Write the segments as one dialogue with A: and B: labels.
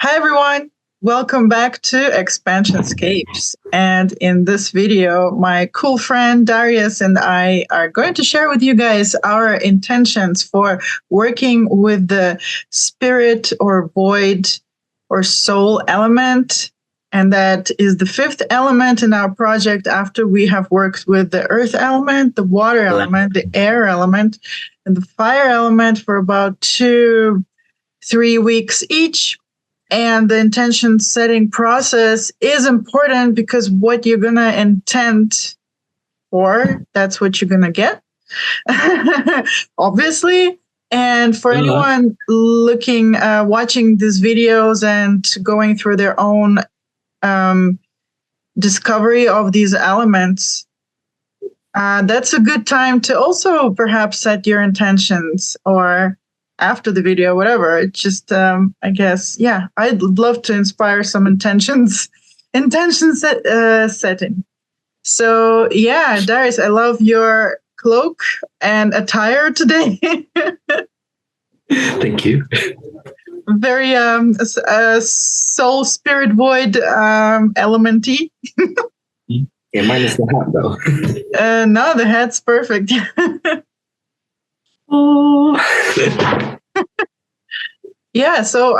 A: Hi, everyone. Welcome back to Expansion Scapes. And in this video, my cool friend Dariusz and I are going to share with you guys our intentions for working with the spirit or void or soul element. And that is the fifth element in our project after we have worked with the earth element, the water element, the air element, and the fire element for about 2-3 weeks each. And the intention setting process is important because what you're going to intend for, that's what you're going to get, obviously. And for anyone looking, watching these videos and going through their own discovery of these elements, that's a good time to also perhaps set your intentions, or after the video, whatever. It's just, I guess, yeah, I'd love to inspire some setting. So yeah, Dariusz, I love your cloak and attire today.
B: Thank you.
A: Very soul spirit void element-y.
B: Yeah, minus the hat though.
A: No, the hat's perfect.
B: Oh.
A: Yeah, so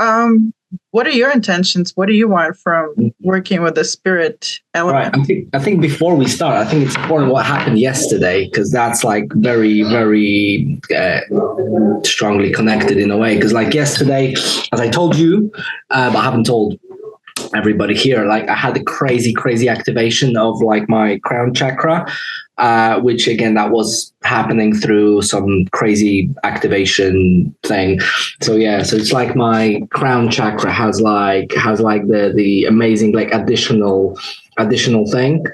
A: what are your intentions? What do you want from working with the spirit element?
B: Right. I think before we start, I think it's important what happened yesterday, because that's like very, very strongly connected in a way. Because like yesterday, as I told you, but I haven't told everybody here, like I had a crazy activation of like my crown chakra, which again, that was happening through some crazy activation thing. So yeah, so it's like my crown chakra has like the amazing like additional thing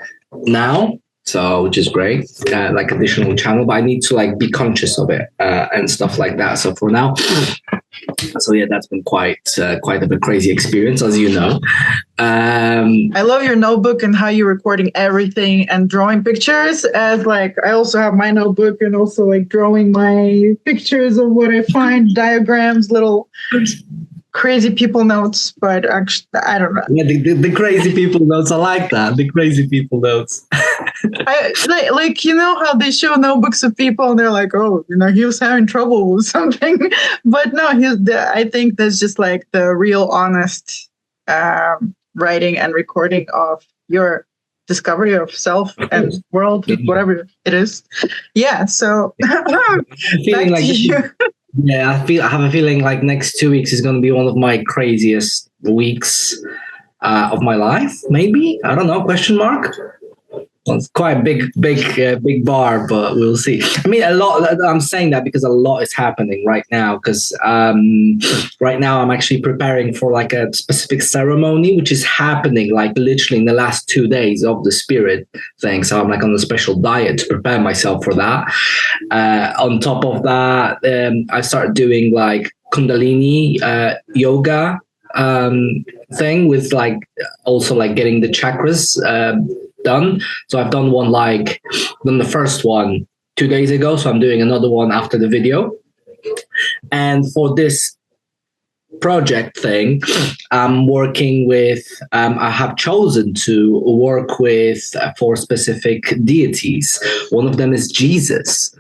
B: now. So, which is great, like additional channel, but I need to like be conscious of it and stuff like that. So for now, so yeah, that's been quite of a crazy experience, as you know.
A: I love your notebook and how you're recording everything and drawing pictures. As like, I also have my notebook and also like drawing my pictures of what I find, diagrams, little crazy people notes. But actually, I don't know.
B: Yeah, the crazy people notes. I like that. The crazy people notes.
A: I like you know how they show notebooks of people and they're like, oh, you know, he was having trouble with something. But no, I think that's just like the real honest writing and recording of your discovery of self and world, whatever it is. Yeah. So
B: feeling like yeah, I have a feeling like next 2 weeks is going to be one of my craziest weeks of my life. Maybe, I don't know. Question mark. Well, it's quite a big bar, but we'll see. I mean, a lot. I'm saying that because a lot is happening right now. Because right now I'm actually preparing for like a specific ceremony, which is happening like literally in the last 2 days of the spirit thing. So I'm like on a special diet to prepare myself for that. On top of that, I started doing like Kundalini yoga thing with like also like getting the chakras done. So I've done the first one 2 days ago. So I'm doing another one after the video. And for this project thing, I'm working with, I have chosen to work with 4 specific deities. One of them is Jesus.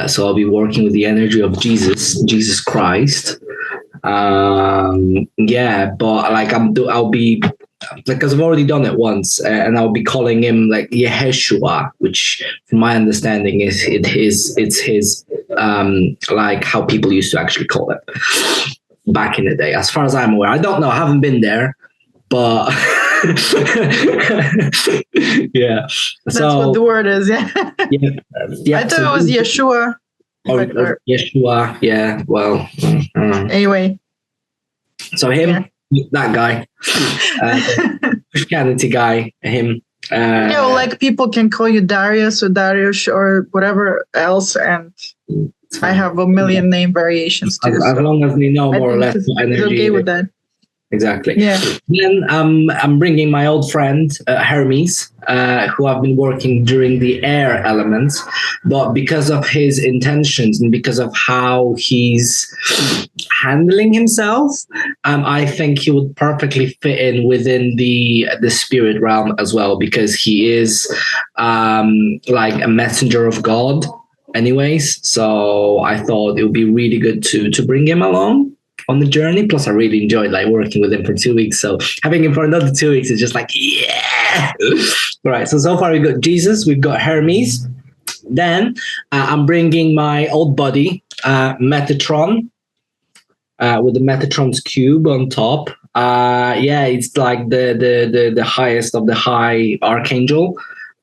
B: So I'll be working with the energy of Jesus Christ. Yeah, but like I'll be, because I've already done it once, and I'll be calling him like Yeshua, which from my understanding is it's his like how people used to actually call it back in the day, as far as I'm aware. I don't know, I haven't been there, but yeah.
A: That's what the word is, yeah. Yeah, I thought it was Yeshua.
B: Or Yeshua, yeah. Well,
A: anyway.
B: So him. Yeah. That guy, Christianity guy, him.
A: Like people can call you Dariusz or Dariusz or whatever else, and I have a million name variations too.
B: As long as we know more or less what energy.
A: Okay with that.
B: Exactly.
A: Yeah.
B: Then I'm bringing my old friend Hermes, who I've been working during the air elements, but because of his intentions and because of how he's handling himself, I think he would perfectly fit in within the spirit realm as well, because he is like a messenger of God, anyways. So I thought it would be really good to bring him along on the journey. Plus, I really enjoyed like working with him for 2 weeks. So having him for another 2 weeks is just like, yeah. Right. So far we've got Jesus, we've got Hermes. Then I'm bringing my old buddy, Metatron, with the Metatron's cube on top. It's like the highest of the high archangel.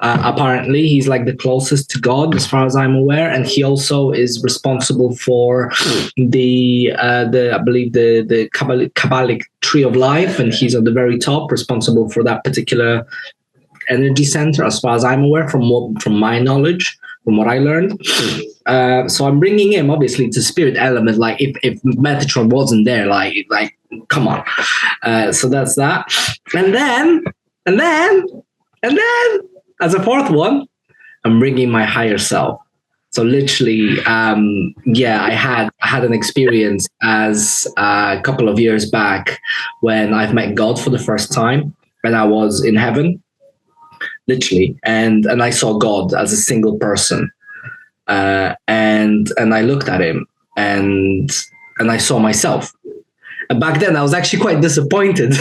B: Apparently, he's like the closest to God, as far as I'm aware, and he also is responsible for the I believe the Kabbalic tree of life, and he's at the very top, responsible for that particular energy center, as far as I'm aware, from my knowledge, from what I learned. So I'm bringing him obviously to spirit element. Like if Metatron wasn't there, like come on. So that's that, and then. As a fourth one, I'm bringing my higher self. So literally, I had an experience as a couple of years back when I've met God for the first time, and I was in heaven, literally, and I saw God as a single person, and I looked at him, and I saw myself. And back then, I was actually quite disappointed.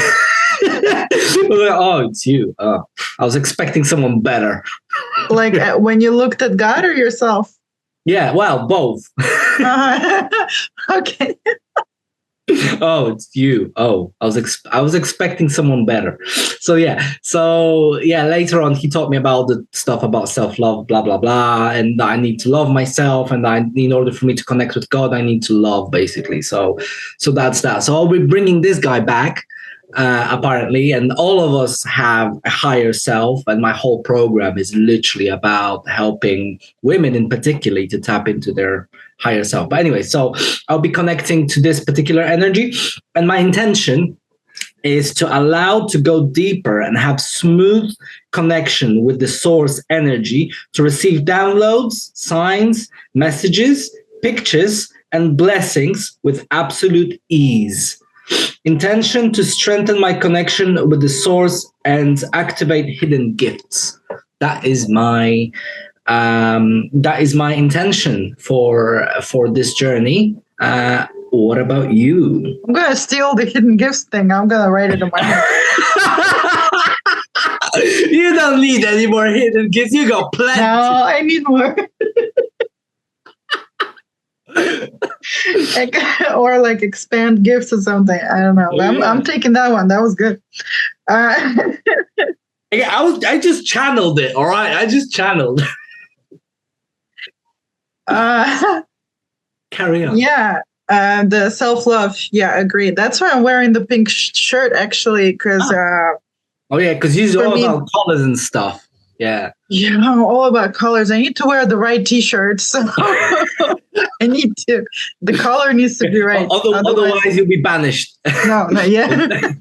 B: Oh, it's you. I was expecting someone better.
A: Like when you looked at God or yourself?
B: Yeah, well, both.
A: Okay.
B: Oh, it's you. Oh, I was expecting someone better. So later on he taught me about the stuff about self-love, blah blah blah, and I need to love myself, and in order for me to connect with God, I need to love, basically. So that's that. So I'll be bringing this guy back. Apparently, and all of us have a higher self, and my whole program is literally about helping women in particular to tap into their higher self. But anyway, so I'll be connecting to this particular energy, and my intention is to allow to go deeper and have smooth connection with the source energy, to receive downloads, signs, messages, pictures, and blessings with absolute ease. Intention to strengthen my connection with the source and activate hidden gifts. That is my intention for this journey. What about you?
A: I'm gonna steal the hidden gifts thing. I'm gonna write it in my head.
B: You don't need any more hidden gifts. You got plenty.
A: No, I need more. Or like expand gifts or something. I don't know. I'm taking that one. That was good.
B: I just channeled it. All right, I just channeled. Carry on.
A: Yeah, the self-love. Yeah, agreed. That's why I'm wearing the pink shirt, actually, because.
B: Because you're all about colors and stuff. Yeah.
A: Yeah, I'm all about colors. I need to wear the right T-shirt. So I need to. The color needs to be right.
B: Otherwise, you'll be banished.
A: No, yeah.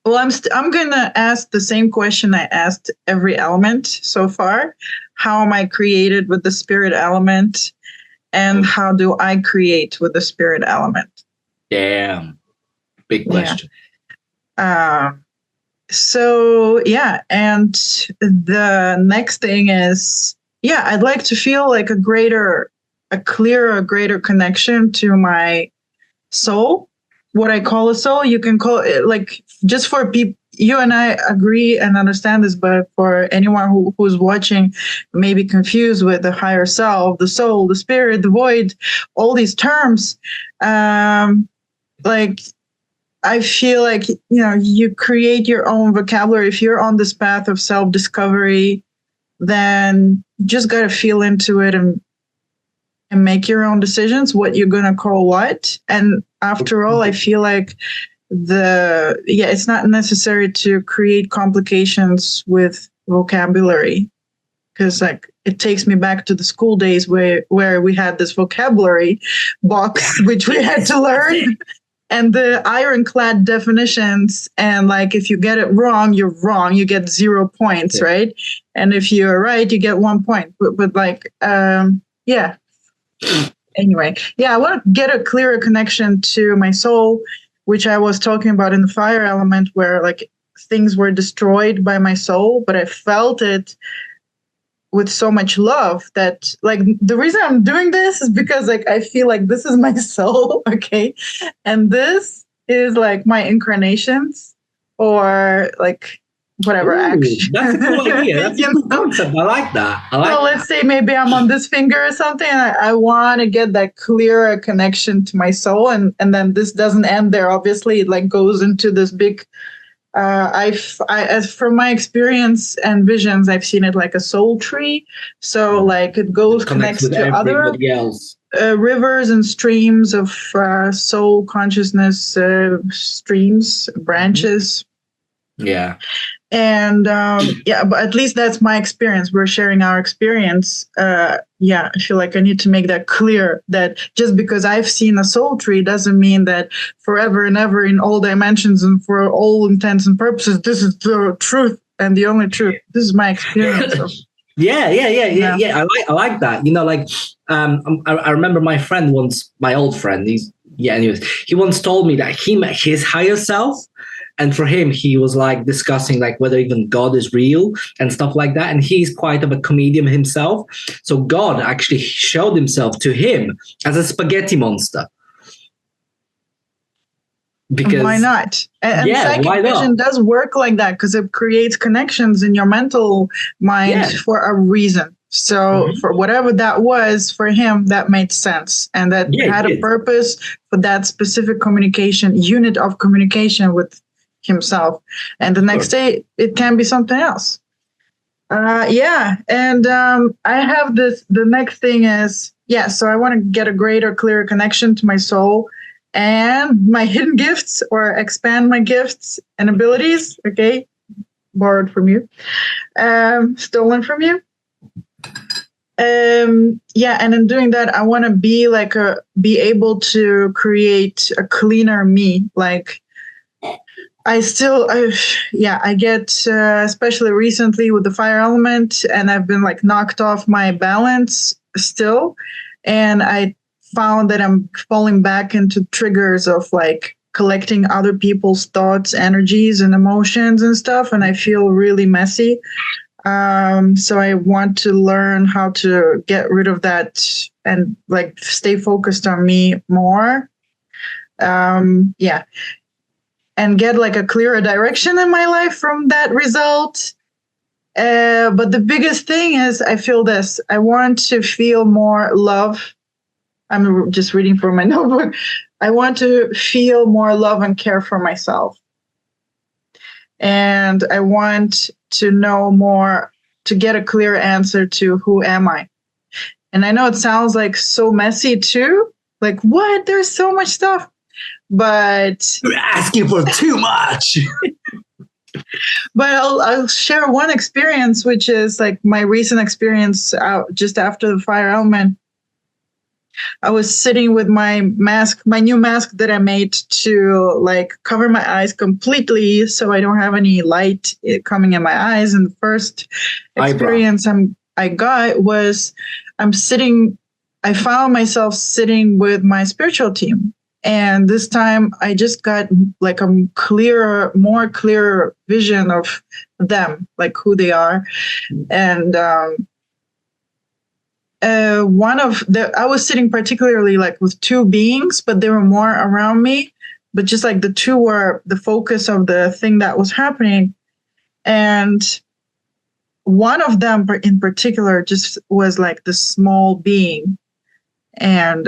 A: Well, I'm gonna ask the same question I asked every element so far. How am I created with the spirit element, and how do I create with the spirit element?
B: Damn, big question.
A: Yeah. So yeah, and the next thing is, I'd like to feel like a clearer, greater connection to my soul. What I call a soul, you can call it, like, just for people, you and I agree and understand this, but for anyone who's watching, may be confused with the higher self, the soul, the spirit, the void, all these terms, like, I feel like, you create your own vocabulary. If you're on this path of self-discovery, then you just got to feel into it and make your own decisions, what you're going to call what. And after all, I feel like it's not necessary to create complications with vocabulary, because like it takes me back to the school days where we had this vocabulary box, which we had to learn. and the ironclad definitions, and like if you get it wrong, you're wrong, you get 0 points, right? And if you're right, you get 1 point. But like yeah, anyway, yeah, I want to get a clearer connection to my soul, which I was talking about in the fire element, where like things were destroyed by my soul, but I felt it with so much love that like the reason I'm doing this is because like I feel like this is my soul, okay, and this is like my incarnations or like whatever. Action.
B: That's a cool idea. That's a cool concept. I like that.
A: So let's say maybe I'm on this finger or something, and I want to get that clearer connection to my soul, and then this doesn't end there. Obviously, it like goes into this big. As from my experience and visions, I've seen it like a soul tree. So like it connects to other rivers and streams of soul consciousness, streams, branches.
B: Yeah.
A: And yeah, but at least that's my experience. We're sharing our experience. Yeah, I feel like I need to make that clear, that just because I've seen a soul tree doesn't mean that forever and ever in all dimensions and for all intents and purposes, this is the truth and the only truth. This is my experience.
B: Yeah. I like that. You know, like I remember my friend once, my old friend. He once told me that he met his higher self. And for him, he was like discussing like whether even God is real and stuff like that. And he's quite of a comedian himself. So God actually showed himself to him as a spaghetti monster. Because
A: why not? And psychic vision does work like that because it creates connections in your mental mind for a reason. So for whatever that was for him, that made sense. And that had a purpose for that specific unit of communication with himself, and the next day it can be something else. And I have this. The next thing is so I want to get a greater, clearer connection to my soul and my hidden gifts, or expand my gifts and abilities. Okay, borrowed from you, stolen from you. And in doing that, I want to be able to create a cleaner me, like. I get, especially recently with the fire element, and I've been like knocked off my balance still. And I found that I'm falling back into triggers of like collecting other people's thoughts, energies, and emotions and stuff. And I feel really messy. So I want to learn how to get rid of that and like stay focused on me more. And get like a clearer direction in my life from that result. But the biggest thing is I feel this. I want to feel more love. I'm just reading from my notebook. I want to feel more love and care for myself. And I want to know more, to get a clear answer to who am I? And I know it sounds like so messy too. Like, what? There's so much stuff. But
B: you're asking for too much.
A: But I'll share one experience, which is like my recent experience just after the fire element. I was sitting with my mask, my new mask that I made to like cover my eyes completely so I don't have any light coming in my eyes. And the first experience I got was I found myself sitting with my spiritual team. And this time I just got like a more clearer vision of them, like who they are. And I was sitting particularly like with two beings, but they were more around me, but just like the two were the focus of the thing that was happening. And one of them in particular just was like the small being. And,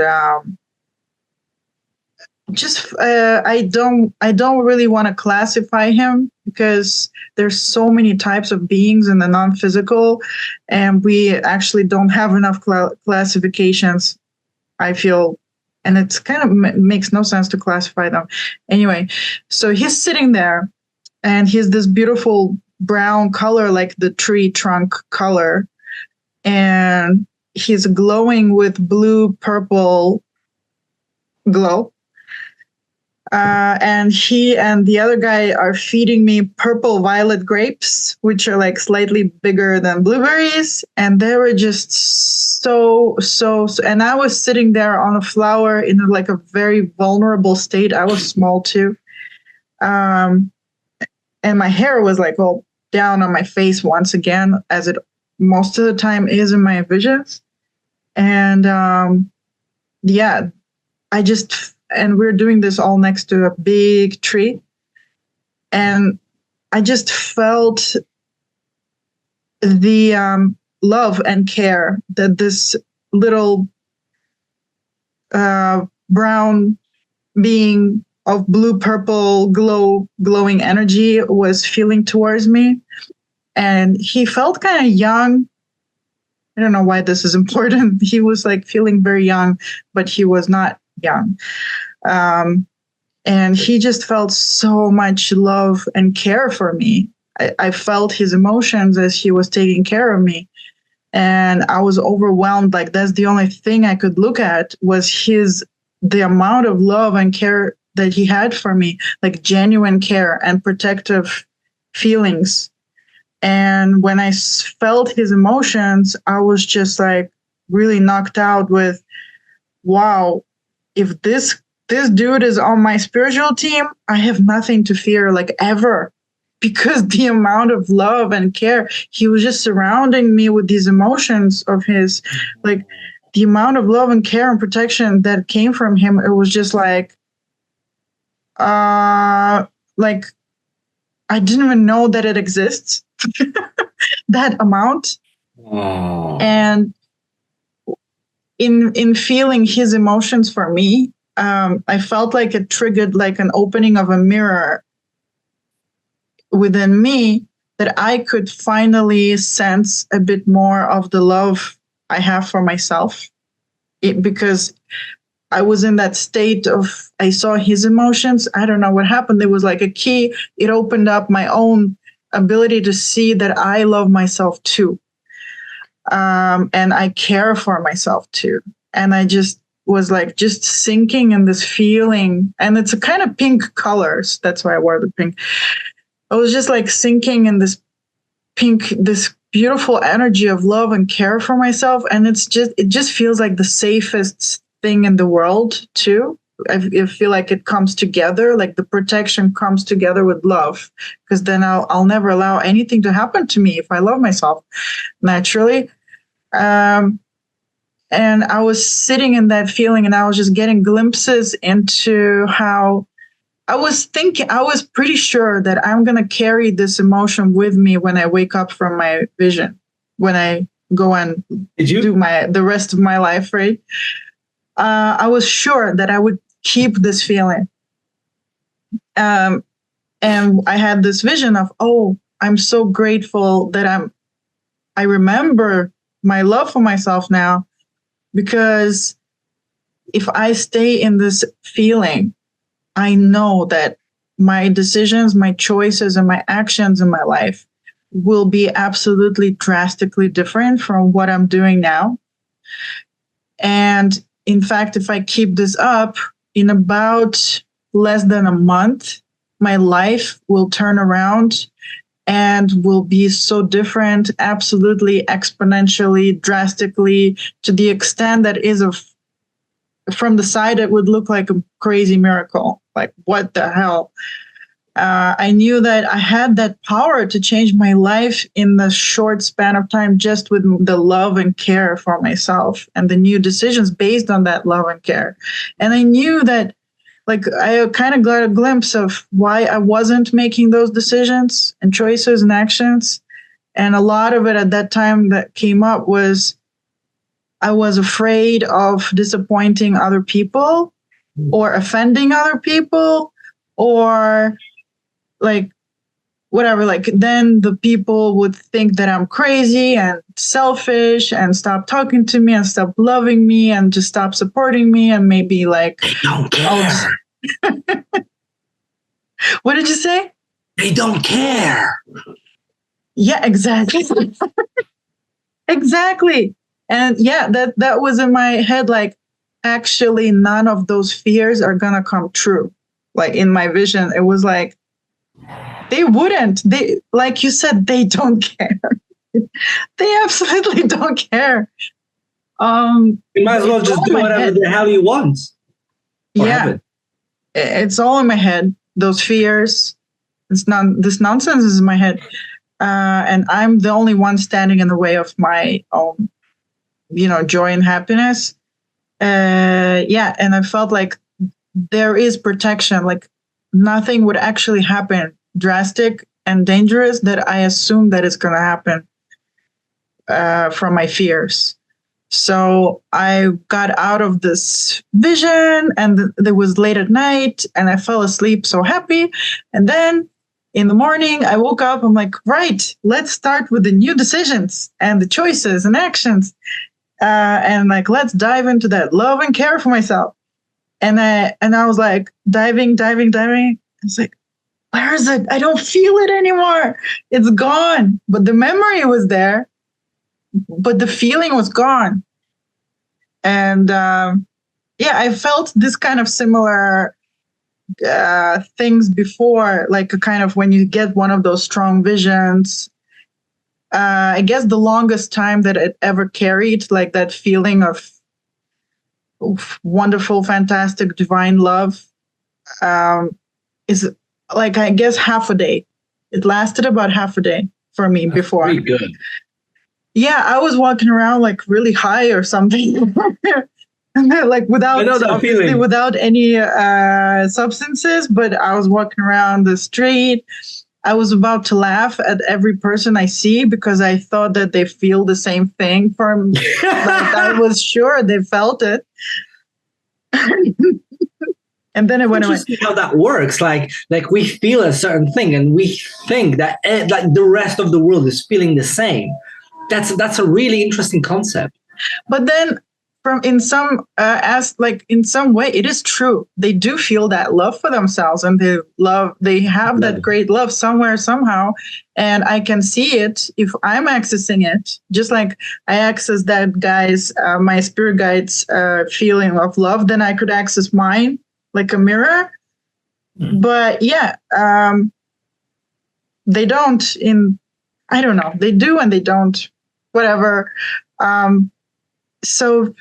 A: I don't really want to classify him because there's so many types of beings in the non-physical, and we actually don't have enough classifications, I feel, and it's kind of makes no sense to classify them. Anyway, so he's sitting there, and he's this beautiful brown color, like the tree trunk color, and he's glowing with blue purple glow. And he and the other guy are feeding me purple violet grapes, which are like slightly bigger than blueberries. And they were just so, and I was sitting there on a flower in like a very vulnerable state. I was small too. And my hair was like all down on my face once again, as it most of the time is in my visions. And yeah, and we're doing this all next to a big tree. And I just felt the love and care that this little brown being of blue-purple glowing energy was feeling towards me. And he felt kind of young. I don't know why this is important. He was like feeling very young, but he was not young. And he just felt so much love and care for me. I felt his emotions as he was taking care of me. And I was overwhelmed. Like, that's the only thing I could look at was the amount of love and care that he had for me, like genuine care and protective feelings. And when I felt his emotions, I was just like really knocked out with, wow, if this dude is on my spiritual team, I have nothing to fear, like, ever, because the amount of love and care, he was just surrounding me with these emotions of his, like the amount of love and care and protection that came from him. It was just like I didn't even know that it exists, that amount.
B: Oh.
A: And in feeling his emotions for me, I felt like it triggered like an opening of a mirror within me, that I could finally sense a bit more of the love I have for myself. Because I was in that state of, I saw his emotions. I don't know what happened. There was like a key. It opened up my own ability to see that I love myself too. And I care for myself too. And I just was like just sinking in this feeling. And it's a kind of pink colors. That's why I wore the pink. I was just like sinking in this pink, this beautiful energy of love and care for myself. And it just feels like the safest thing in the world too. I feel like it comes together, like the protection comes together with love, because then I'll never allow anything to happen to me if I love myself naturally. And I was sitting in that feeling, and I was just getting glimpses into how I was pretty sure that I'm going to carry this emotion with me when I wake up from my vision, when I go and do the rest of my life, right? I was sure that I would keep this feeling. And I had this vision of, oh, I'm so grateful that I remember my love for myself now, because if I stay in this feeling, I know that my decisions, my choices, and my actions in my life will be absolutely drastically different from what I'm doing now. And in fact, if I keep this up, in about less than a month, my life will turn around and will be so different, absolutely exponentially, drastically, to the extent that from the side, it would look like a crazy miracle. Like, what the hell? I knew that I had that power to change my life in the short span of time, just with the love and care for myself and the new decisions based on that love and care. And I knew that, like, I kind of got a glimpse of why I wasn't making those decisions and choices and actions. And a lot of it at that time that came up was I was afraid of disappointing other people or offending other people, or like whatever, like then the people would think that I'm crazy and selfish and stop talking to me and stop loving me and just stop supporting me, and maybe like
B: they don't care.
A: What did you say?
B: They don't care.
A: Yeah, exactly. Exactly. And yeah, that was in my head, like, actually none of those fears are gonna come true. like in my vision, it was like, they wouldn't. They, like you said, they don't care. They absolutely don't care.
B: You might as well just do whatever the hell you want.
A: Yeah, it's all in my head. Those fears, this nonsense is in my head, and I'm the only one standing in the way of my own, joy and happiness. Yeah, and I felt like there is protection. Like nothing would actually happen drastic and dangerous that I assume that it's going to happen from my fears. So I got out of this vision, and it was late at night, and I fell asleep so happy. And then in the morning, I woke up. I'm like, right, let's start with the new decisions and the choices and actions. And like, let's dive into that love and care for myself. And I was like, diving. It's like, where is it? I don't feel it anymore. It's gone. But the memory was there, but the feeling was gone. And yeah, I felt this kind of similar things before, like a kind of when you get one of those strong visions. I guess the longest time that it ever carried, like that feeling of wonderful, fantastic, divine love, is like, I guess, half a day. It lasted about half a day for me. That's before.
B: Pretty good.
A: Yeah, I was walking around like really high or something. Like without any substances, but I was walking around the street. I was about to laugh at every person I see because I thought that they feel the same thing from like I was sure they felt it. And then it went away.
B: How that works, like we feel a certain thing and we think that like the rest of the world is feeling the same. That's a really interesting concept.
A: But then in some way it is true. They do feel that love for themselves, and they have that great love somewhere, somehow. And I can see it if I'm accessing it, just like I access that my spirit guide's feeling of love, then I could access mine like a mirror. But yeah, they don't I don't know. They do and they don't, whatever. So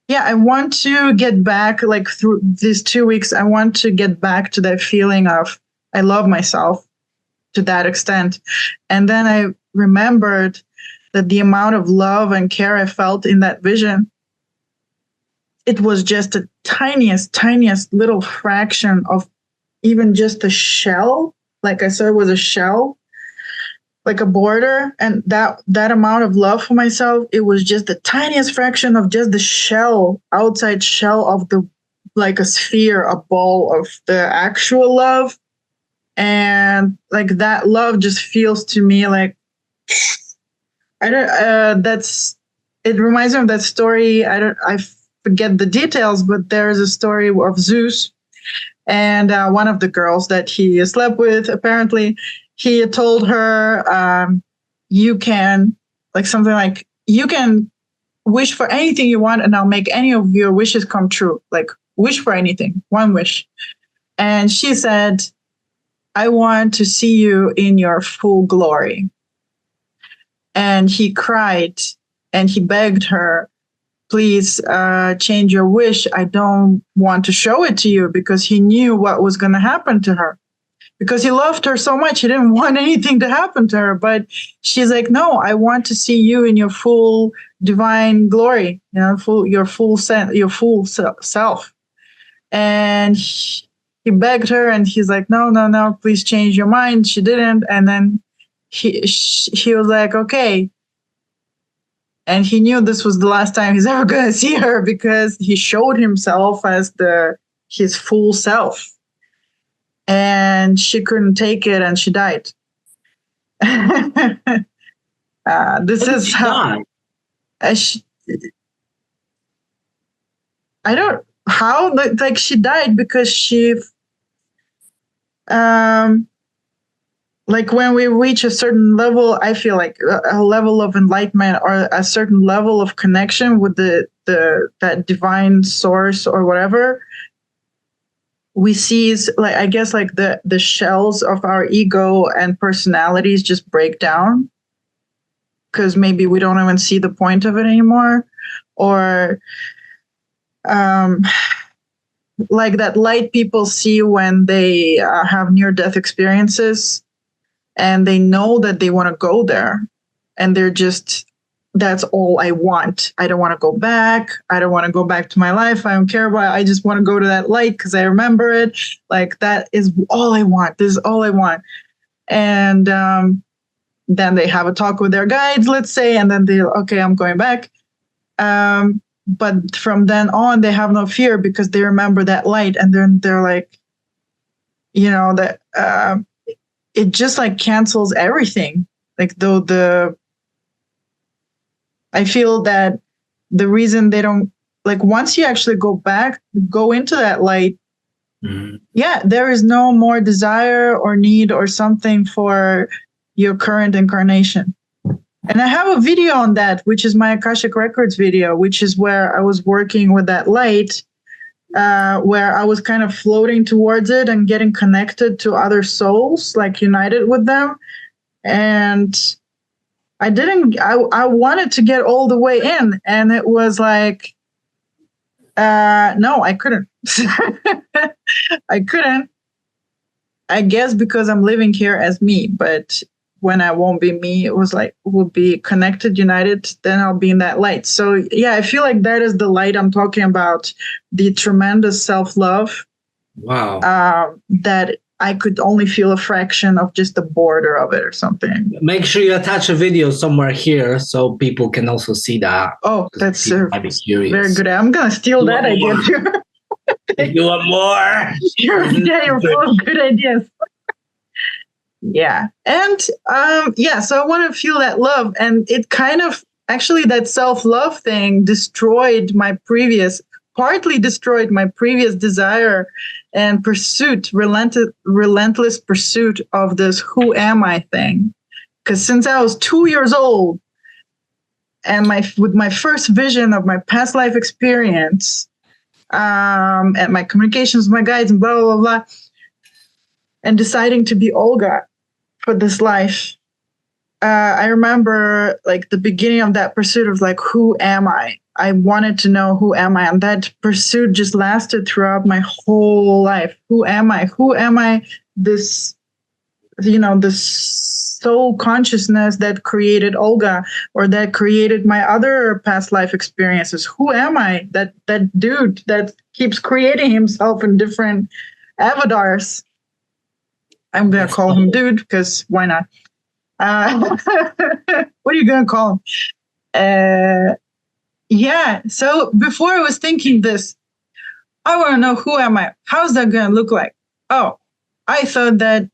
A: yeah, I want to get back, like through these 2 weeks, I want to get back to that feeling of I love myself to that extent. And then I remembered that the amount of love and care I felt in that vision, it was just the tiniest little fraction of even just a shell. Like I said, it was a shell, like a border. And that amount of love for myself, it was just the tiniest fraction of just the outside shell of like a sphere, a ball of the actual love. And like that love just feels to me like, it reminds me of that story. I forget the details, but there's a story of Zeus and one of the girls that he slept with. Apparently, he had told her, you can, like something like, you can wish for anything you want and I'll make any of your wishes come true. Like, wish for anything, one wish. And she said, I want to see you in your full glory. And he cried and he begged her, please change your wish. I don't want to show it to you, because he knew what was going to happen to her. Because he loved her so much, he didn't want anything to happen to her. But she's like, no, I want to see you in your full divine glory, your full self. And he begged her, and he's like, no, please change your mind. She didn't. And then he was like, okay. And he knew this was the last time he's ever going to see her, because he showed himself as his full self. And she couldn't take it, and she died. This is how. I don't how like she died because she. Like when we reach a certain level, I feel like a level of enlightenment or a certain level of connection with that divine source or whatever. we see is like, I guess, like the shells of our ego and personalities just break down, because maybe we don't even see the point of it anymore, or like that light people see when they have near-death experiences, and they know that they want to go there, and they're just, that's all I want. I don't want to go back. I don't want to go back to my life. I don't care about it. I just want to go to that light because I remember it. Like, that is all I want. This is all I want. And then they have a talk with their guides, let's say, and then they're, okay, I'm going back. But from then on, they have no fear because they remember that light. And then they're like, you know, that it just like cancels everything. Like, though I feel that the reason they don't, like, once you actually go into that light, yeah, there is no more desire or need or something for your current incarnation. And I have a video on that, which is my Akashic Records video, which is where I was working with that light, where I was kind of floating towards it and getting connected to other souls, like united with them. And I wanted to get all the way in, and it was like, no, I couldn't. I couldn't. I guess because I'm living here as me, but when I won't be me, it was like, we'll be connected, united, then I'll be in that light. So yeah, I feel like that is the light I'm talking about, the tremendous self-love.
B: Wow.
A: That I could only feel a fraction of just the border of it or something.
B: Make sure you attach a video somewhere here so people can also see that.
A: Oh, that's
B: very
A: good. I'm going to steal that idea too.
B: You want more?
A: You're full of good ideas. Yeah. And so I want to feel that love. And it kind of, actually, that self-love thing partly destroyed my previous desire and relentless pursuit of this who am I thing. Because since I was 2 years old, and with my first vision of my past life experience, and my communications with my guides and blah, blah, blah, blah, and deciding to be Olga for this life, I remember like the beginning of that pursuit of like, who am I? I wanted to know who am I? And that pursuit just lasted throughout my whole life. Who am I? Who am I? This, this soul consciousness that created Olga, or that created my other past life experiences. Who am I? That dude that keeps creating himself in different avatars. I'm going to call him dude because why not? What are you going to call him? Yeah. So before I was thinking this, I want to know, who am I? How's that going to look like? Oh, I thought that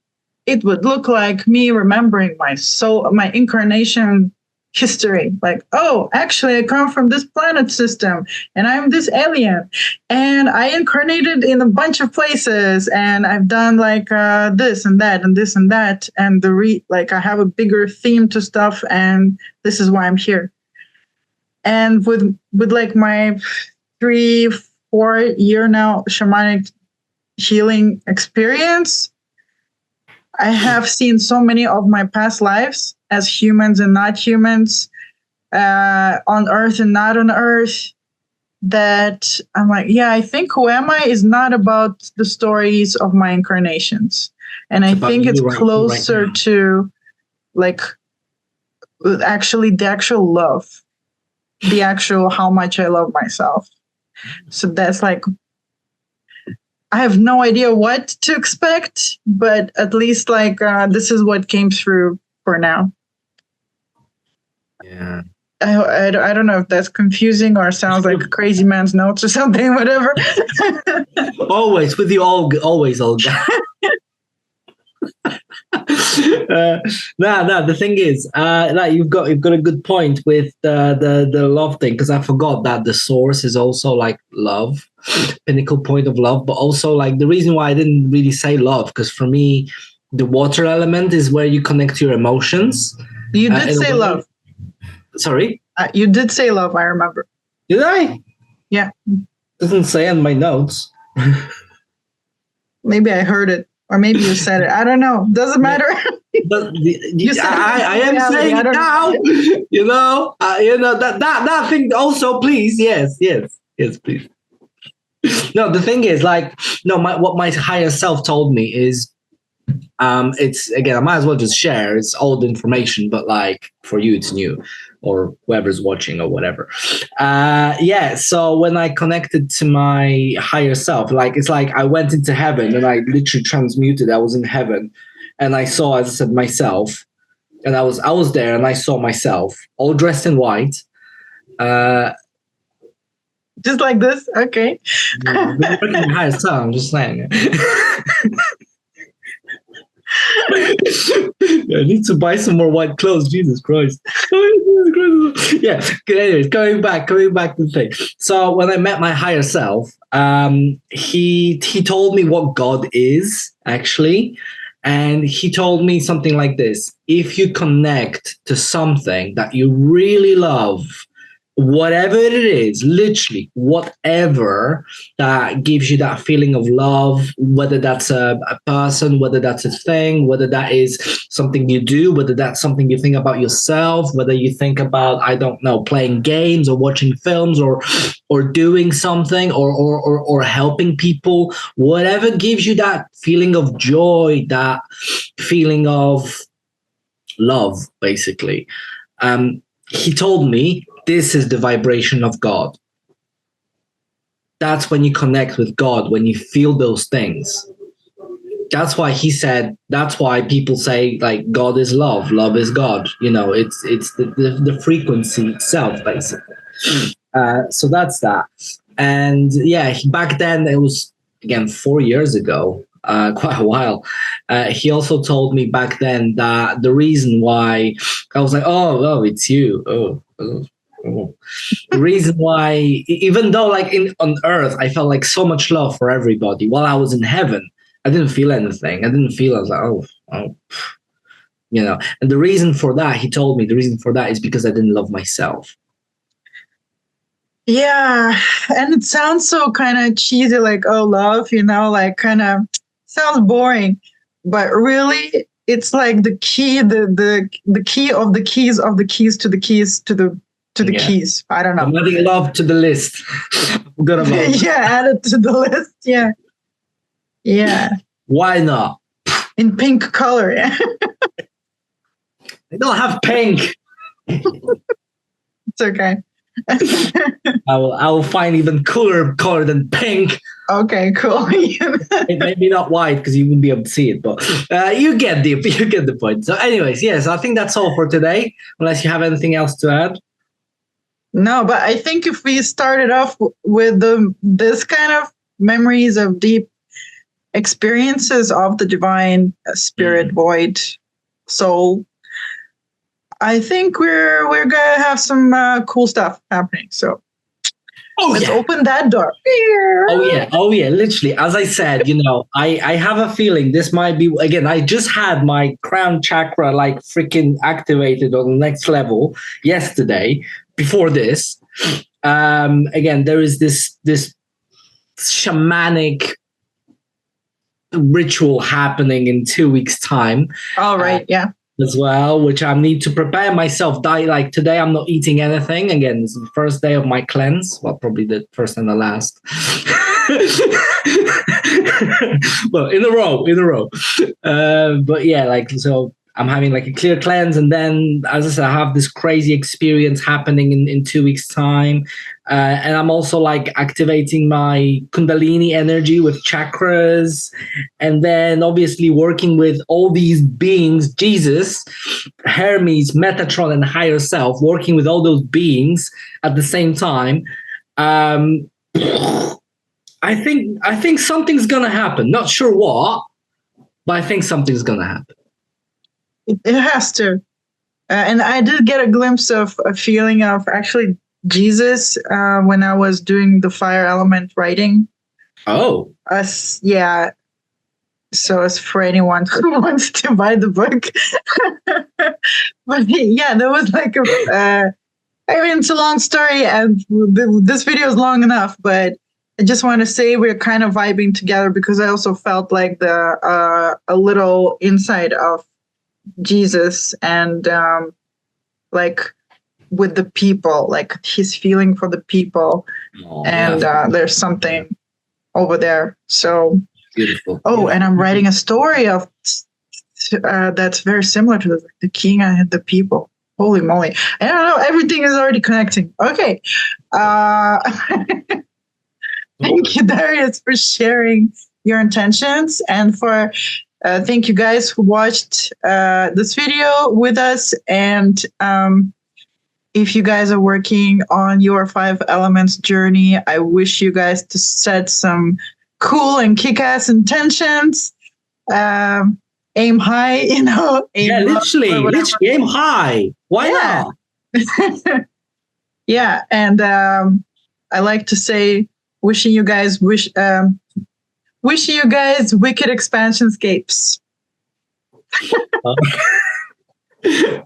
A: it would look like me remembering my soul, my incarnation history. Like, oh, actually, I come from this planet system, and I'm this alien, and I incarnated in a bunch of places, and I've done like this and that and this and that, and I have a bigger theme to stuff, and this is why I'm here. And with like my 3-4 year now shamanic healing experience, I have seen so many of my past lives as humans and not humans, on Earth and not on Earth, that I'm like, yeah, I think who am I is not about the stories of my incarnations. And I think it's closer to like actually the actual love, the actual how much I love myself. So that's like, I have no idea what to expect, but at least like this is what came through for now.
B: Yeah.
A: I don't know if that's confusing or sounds like a crazy man's notes or something, whatever.
B: Always with you, always, Olga. No. The thing is, that you've got a good point with the love thing, because I forgot that the source is also like love, pinnacle point of love, but also like the reason why I didn't really say love, because for me, the water element is where you connect your emotions.
A: You did say love.
B: Sorry,
A: you did say love. I remember.
B: Did I?
A: Yeah.
B: Doesn't say on my notes.
A: Maybe I heard it, or maybe you said it. I don't know. Doesn't matter.
B: But I am saying it now. That thing also. Please, yes, please. No, the thing is, like, no, what my higher self told me is, it's, again, I might as well just share. It's old information, but like for you, it's new, or whoever's watching or whatever. So when I connected to my higher self, like, it's like I went into heaven and I literally transmuted. I was in heaven, and I saw, as I said, myself, and I was there, and I saw myself all dressed in white.
A: Just like this, okay.
B: Higher self, I'm just saying. I need to buy some more white clothes. Jesus Christ. Yeah. Anyways, going back to the thing. So when I met my higher self, he told me what God is, actually. And he told me something like this: if you connect to something that you really love, whatever it is, literally whatever that gives you that feeling of love, whether that's a person, whether that's a thing, whether that is something you do, whether that's something you think about yourself, whether you think about, I don't know, playing games or watching films or doing something or helping people, whatever gives you that feeling of joy, that feeling of love, basically. He told me, this is the vibration of God. That's when you connect with God, when you feel those things. That's why he said, that's why people say, like, God is love, love is God. It's the frequency itself, basically. So that's that. And yeah, back then, it was, again, 4 years ago, quite a while. He also told me back then that the reason why I was like, oh, it's you. Oh. The reason why, even though like on earth, I felt like so much love for everybody, while I was in heaven, I didn't feel anything. I was like, oh. And the reason for that, he told me, the reason for that is because I didn't love myself.
A: Yeah, and it sounds so kind of cheesy, like, oh, love, like kind of sounds boring, but really, it's like the key, the key of the keys of the keys to the keys to the keys. I don't know.
B: I'm adding love to the list. Good about
A: yeah, add it to the list. Yeah. Why
B: not?
A: In pink color. Yeah.
B: I don't have pink.
A: It's okay.
B: I will find even cooler color than pink.
A: Okay, cool.
B: Maybe not white because you wouldn't be able to see it, but you get the point. So, anyways, yes, I think that's all for today. Unless you have anything else to add.
A: No, but I think if we started off with this kind of memories of deep experiences of the divine spirit, void, soul, I think we're gonna have some cool stuff happening. So let's open that door.
B: Oh yeah. Literally, as I said, I have a feeling this might be, again, I just had my crown chakra like freaking activated on the next level yesterday. Before this, again, there is this shamanic ritual happening in 2 weeks' time.
A: All right, yeah.
B: As well, which I need to prepare myself. Like today, I'm not eating anything. Again, it's the first day of my cleanse. Well, probably the first and the last. Well, in a row. But yeah, like, so I'm having like a clear cleanse, and then, as I said, I have this crazy experience happening in 2 weeks' time. And I'm also like activating my Kundalini energy with chakras, and then obviously working with all these beings, Jesus, Hermes, Metatron, and higher self, working with all those beings at the same time. I think something's gonna happen. Not sure what, but I think something's gonna happen.
A: It has to. And I did get a glimpse of a feeling of actually Jesus when I was doing the fire element writing.
B: Oh.
A: Yeah. So as for anyone who wants to buy the book. But yeah, there was like it's a long story, and this video is long enough, but I just want to say we're kind of vibing together because I also felt like a little inside of Jesus and like with the people, like his feeling for the people, and there's something over there. So
B: beautiful.
A: Oh, and I'm writing a story of that's very similar to the king and the people. Holy moly! I don't know. Everything is already connecting. Okay. Thank you, Dariusz, for sharing your intentions, and for thank you guys who watched this video with us. And if you guys are working on your 5 elements journey, I wish you guys to set some cool and kick-ass intentions. Aim high, you know.
B: Literally aim high. Why not?
A: Yeah, and I like to say, wishing you guys wicked expansion scapes.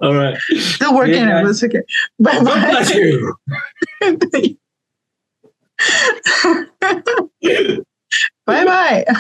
B: All right.
A: Still working on this. Okay. Bye bye. Bye bye.